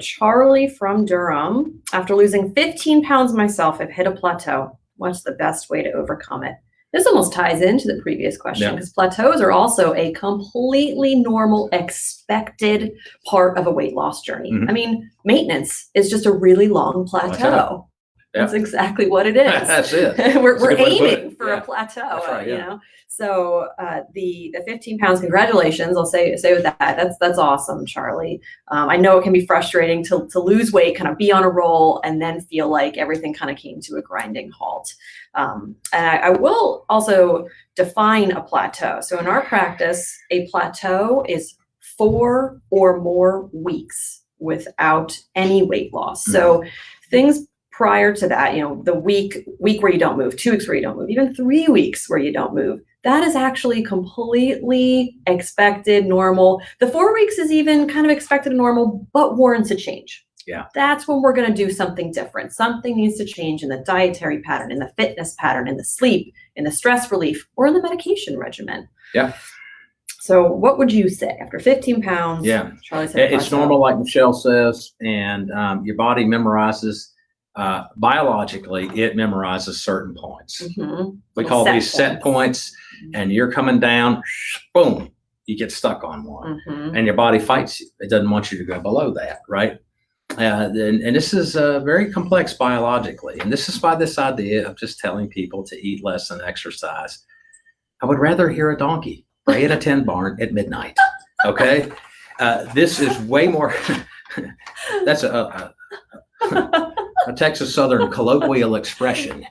Charlie from Durham, after losing 15 pounds myself, I've hit a plateau. What's the best way to overcome it? This almost ties into the previous question because plateaus are also a completely normal, expected part of a weight loss journey. I mean, maintenance is just a really long plateau. That's exactly what it is. That's it. We're aiming for a plateau, that's right, you know. So the 15 pounds, congratulations. I'll say with that. That's awesome, Charlie. I know it can be frustrating to lose weight, kind of be on a roll, and then feel like everything kind of came to a grinding halt. And I will also define a plateau. So in our practice, a plateau is 4 or more weeks without any weight loss. So things prior to that, you know, the week where you don't move, 2 weeks where you don't move, even 3 weeks where you don't move, that is actually completely expected, normal. The 4 weeks is even kind of expected and normal, but warrants a change. Yeah. That's when we're going to do something different. Something needs to change in the dietary pattern, in the fitness pattern, in the sleep, in the stress relief, or in the medication regimen. Yeah. So what would you say after 15 pounds? Yeah. Charlie said it's normal, like Michelle says, and your body memorizes. Biologically, it memorizes certain points. We call these set points, and you're coming down, boom, you get stuck on one, and your body fights you. It doesn't want you to go below that, right? And this is very complex biologically, and this is why this idea of just telling people to eat less and exercise. I would rather hear a donkey bray at a 10 barn at midnight. Okay, this is way more. That's a Texas Southern colloquial expression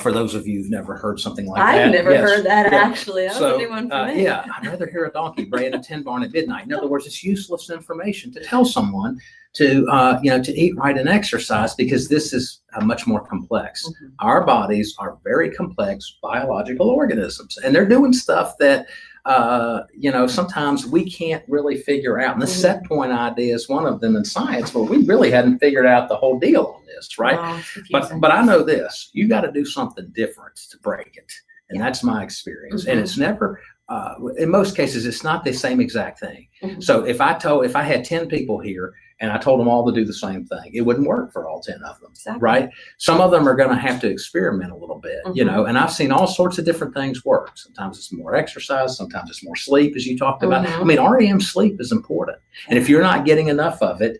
for those of you who've never heard something like that. I've never heard that actually. That was a new one for me. Yeah, I'd rather hear a donkey bray in a 10 barn at midnight. In other words, it's useless information to tell someone to to eat right and exercise, because this is much more complex. Our bodies are very complex biological organisms, and they're doing stuff that sometimes we can't really figure out. And the set point idea is one of them in science, but we really hadn't figured out the whole deal on this, right? But I know this, you got to do something different to break it. And that's my experience. And it's never, in most cases, it's not the same exact thing. So if I had 10 people here and I told them all to do the same thing, it wouldn't work for all 10 of them, right? Some of them are going to have to experiment a little bit, and I've seen all sorts of different things work. Sometimes it's more exercise, sometimes it's more sleep, as you talked about. I mean, REM sleep is important. And if you're not getting enough of it,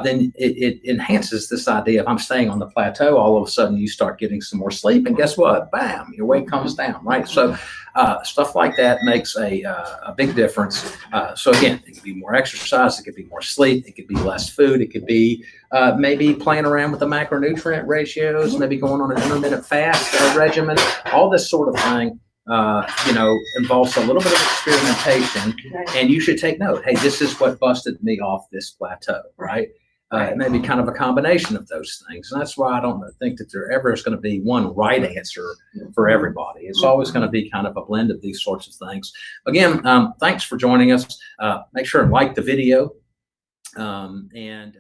then it enhances this idea of I'm staying on the plateau. All of a sudden you start getting some more sleep, and guess what? Bam, your weight comes down, right? So stuff like that makes a big difference. So again, it could be more exercise, it could be more sleep, it could be less food, it could be maybe playing around with the macronutrient ratios, maybe going on an intermittent fast regimen. All this sort of thing involves a little bit of experimentation, and you should take note. Hey, this is what busted me off this plateau, right? It may be kind of a combination of those things. And that's why I don't think that there ever is going to be one right answer for everybody. It's always going to be kind of a blend of these sorts of things. Again, thanks for joining us. Make sure and like the video. And